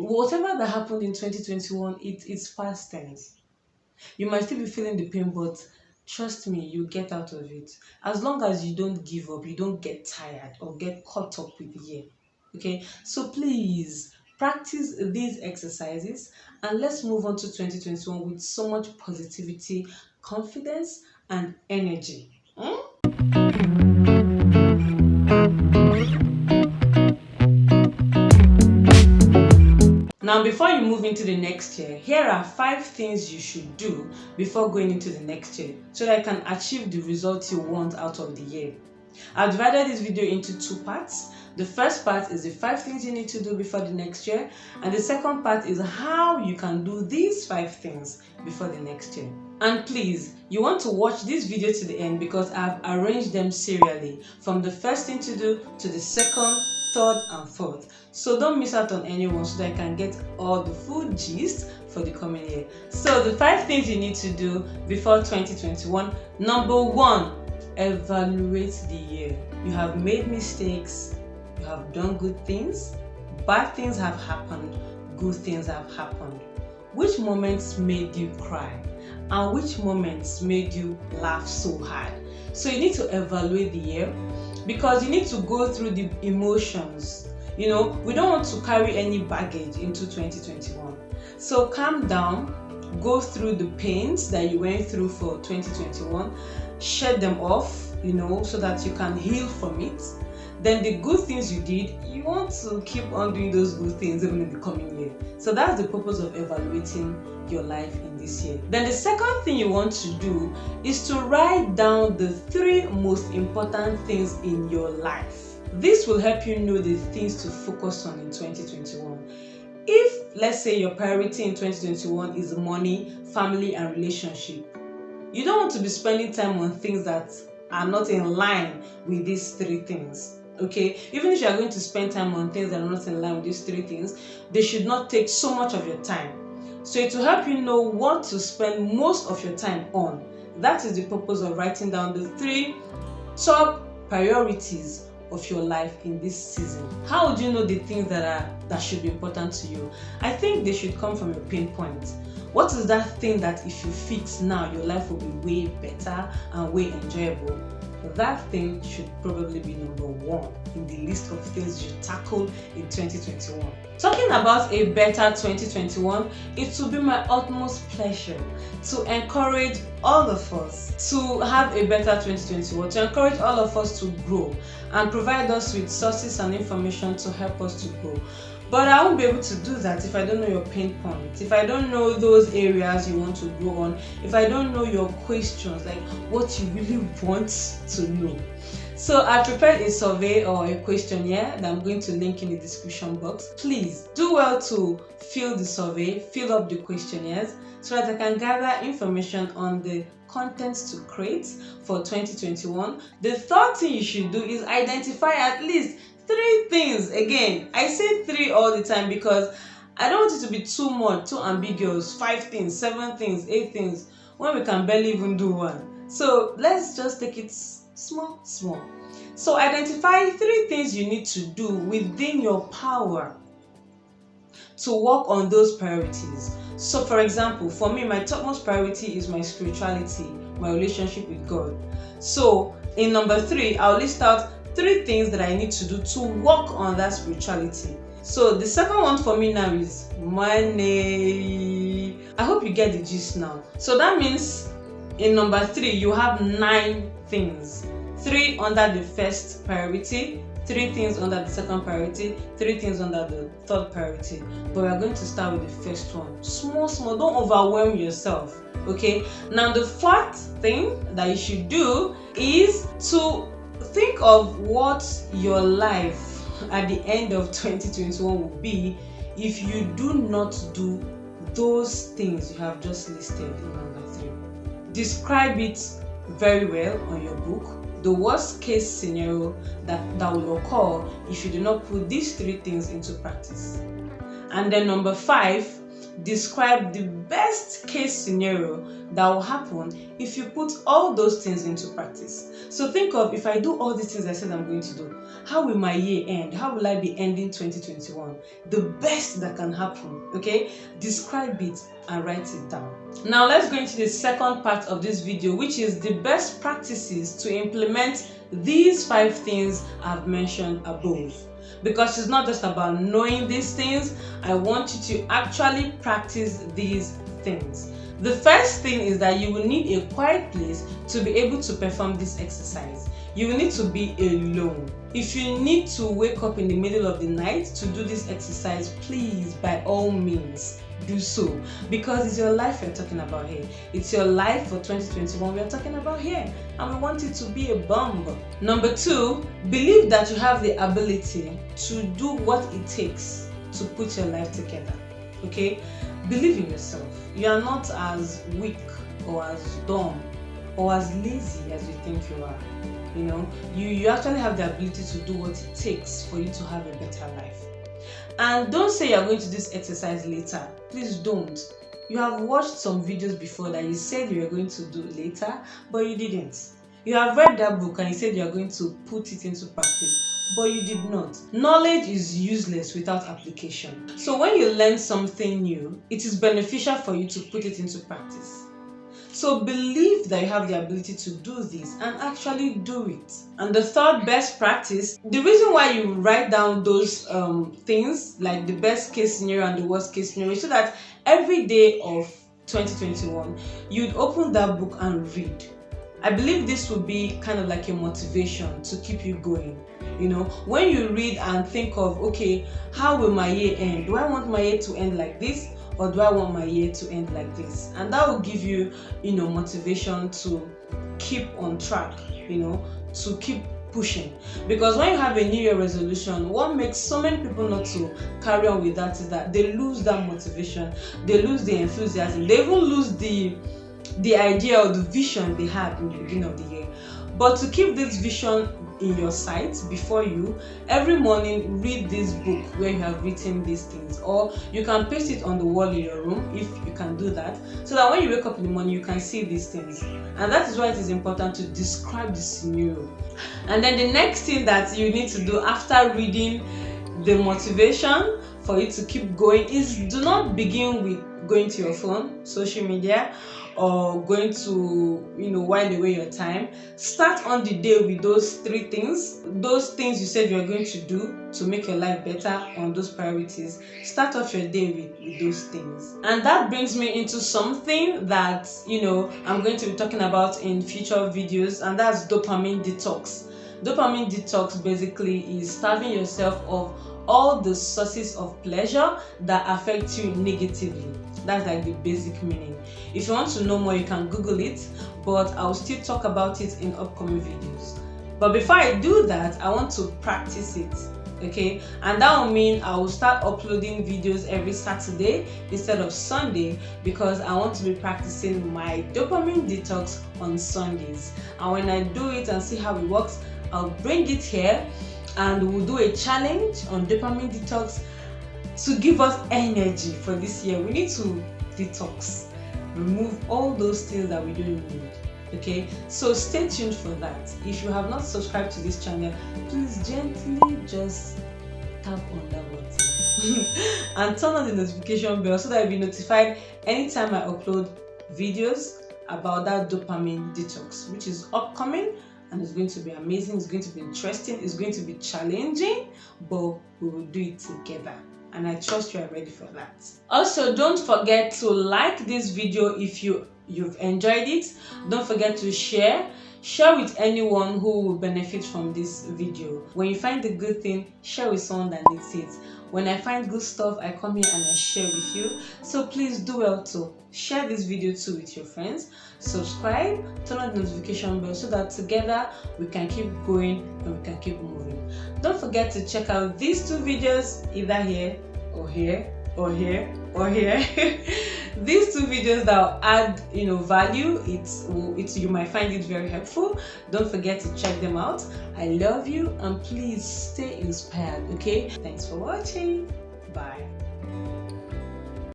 whatever that happened in 2021, it's past tense. You might still be feeling the pain, but trust me, you get out of it. As long as you don't give up, you don't get tired or get caught up with the year. Okay, so please practice these exercises and let's move on to 2021 with so much positivity, confidence, and energy. Now, before you move into the next year, here are 5 things you should do before going into the next year so that you can achieve the results you want out of the year. I've divided this video into 2 parts. The first part is the 5 things you need to do before the next year, and the second part is how you can do these 5 things before the next year. And please, you want to watch this video to the end because I've arranged them serially from the first thing to do to the second, third, and fourth. So don't miss out on anyone so that I can get all the full gist for the coming year. So the 5 things you need to do before 2021. Number 1, evaluate the year. You have made mistakes, you have done good things, bad things have happened, good things have happened. Which moments made you cry? And which moments made you laugh so hard? So you need to evaluate the year because you need to go through the emotions. We don't want to carry any baggage into 2021. So calm down, go through the pains that you went through for 2021, shed them off, so that you can heal from it. Then the good things you did, you want to keep on doing those good things even in the coming year. So that's the purpose of evaluating your life in this year. Then the second thing you want to do is to write down the 3 most important things in your life. This will help you know the things to focus on in 2021. If, let's say, your priority in 2021 is money, family, and relationship, you don't want to be spending time on things that are not in line with these 3 things. Okay, even if you are going to spend time on things that are not in line with these 3 things, they should not take so much of your time. So it will help you know what to spend most of your time on. That is the purpose of writing down the 3 top priorities of your life in this season. How would you know the things that should be important to you? I think they should come from your pain point. What is that thing that if you fix now, your life will be way better and way enjoyable? That thing should probably be number 1 in the list of things you tackle in 2021. Talking about a better 2021, it will be my utmost pleasure to encourage all of us to have a better 2021, to encourage all of us to grow and provide us with sources and information to help us to grow. But I won't be able to do that if I don't know your pain points, if I don't know those areas you want to grow on, if I don't know your questions, like what you really want to know. So I prepared a survey or a questionnaire that I'm going to link in the description box. Please do well to fill the survey, fill up the questionnaires so that I can gather information on the contents to create for 2021. The third thing you should do is identify at least 3 things. Again, I say 3 all the time because I don't want it to be too much, too ambiguous. 5 things, 7 things, 8 things, when we can barely even do 1. So let's just take it small. So identify 3 things you need to do within your power to work on those priorities. So for example, for me, my topmost priority is my spirituality, my relationship with God. So in number 3, I'll list out 3 things that I need to do to work on that spirituality. So the second one for me now is money. I hope you get the gist now. So that means in number 3, you have 9 things. 3 under the first priority, 3 things under the second priority, 3 things under the third priority. But we are going to start with the first one. Small, don't overwhelm yourself. Okay? Now the fourth thing that you should do is to think of what your life at the end of 2021 will be if you do not do those things you have just listed in number 3. Describe it very well on your book. The worst case scenario that will occur if you do not put these 3 things into practice. And then number 5, describe the best case scenario that will happen if you put all those things into practice. So think of, if I do all these things I said I'm going to do, how will my year end? How will I be ending 2021? The best that can happen, okay? Describe it and write it down. Now let's go into the second part of this video, which is the best practices to implement these 5 things I've mentioned above. Because it's not just about knowing these things, I want you to actually practice these things. The first thing is that you will need a quiet place to be able to perform this exercise. You will need to be alone. If you need to wake up in the middle of the night to do this exercise, please, by all means, do so, because it's your life we're talking about here. It's your life for 2021 we're talking about here, and we want it to be a bomb. Number 2, believe that you have the ability to do what it takes to put your life together. Okay? Believe in yourself. You are not as weak or as dumb or as lazy as you think you are. You know, you actually have the ability to do what it takes for you to have a better life. And don't say you're going to do this exercise later. Please don't. You have watched some videos before that you said you were going to do later, but you didn't. You have read that book and you said you are going to put it into practice, but you did not. Knowledge is useless without application. So when you learn something new, it is beneficial for you to put it into practice. So believe that you have the ability to do this and actually do it. And the third best practice, the reason why you write down those things, like the best case scenario and the worst case scenario, so that every day of 2021, you'd open that book and read. I believe this would be kind of like a motivation to keep you going. You know, when you read and think of, okay, how will my year end? Do I want my year to end like this? Or do I want my year to end like this? And that will give you, motivation to keep on track, to keep pushing. Because when you have a New Year resolution, what makes so many people not to carry on with that is that they lose that motivation, they lose the enthusiasm, they even lose the idea or the vision they had in the beginning of the year. But to keep this vision in your sight before you, every morning read this book where you have written these things, or you can paste it on the wall in your room if you can do that, so that when you wake up in the morning you can see these things. And that is why it is important to describe the scenario. And then the next thing that you need to do after reading the motivation for you to keep going is, do not begin with going to your phone, social media, or going to while away your time. Start on the day with those 3 things, those things you said you're going to do to make your life better, on those priorities. Start off your day with those things. And that brings me into something that I'm going to be talking about in future videos, and that's dopamine detox. Dopamine detox basically is starving yourself of all the sources of pleasure that affect you negatively. That's like the basic meaning. If you want to know more, you can Google it, but I'll still talk about it in upcoming videos. But before I do that, I want to practice it, okay? And that will mean I will start uploading videos every Saturday instead of Sunday, because I want to be practicing my dopamine detox on Sundays. And when I do it and see how it works, I'll bring it here and we'll do a challenge on dopamine detox to give us energy for this year. We need to detox, remove all those things that we don't need. Okay, so stay tuned for that. If you have not subscribed to this channel, please gently just tap on that button and turn on the notification bell so that you'll be notified anytime I upload videos about that dopamine detox, which is upcoming. And it's going to be amazing, it's going to be interesting, it's going to be challenging, but we will do it together. And I trust you are ready for that. Also, don't forget to like this video if you've enjoyed it. Don't forget to share with anyone who will benefit from this video. When you find a good thing, share with someone that needs it. When I find good stuff, I come here and I share with you. So please do well to share this video too with your friends. Subscribe, turn on the notification bell so that together we can keep going and we can keep moving. Don't forget to check out these 2 videos, either here or here or here or here. These 2 videos that will add value. You might find it very helpful. Don't forget to check them out. I love you and please stay inspired. Okay, thanks for watching. Bye.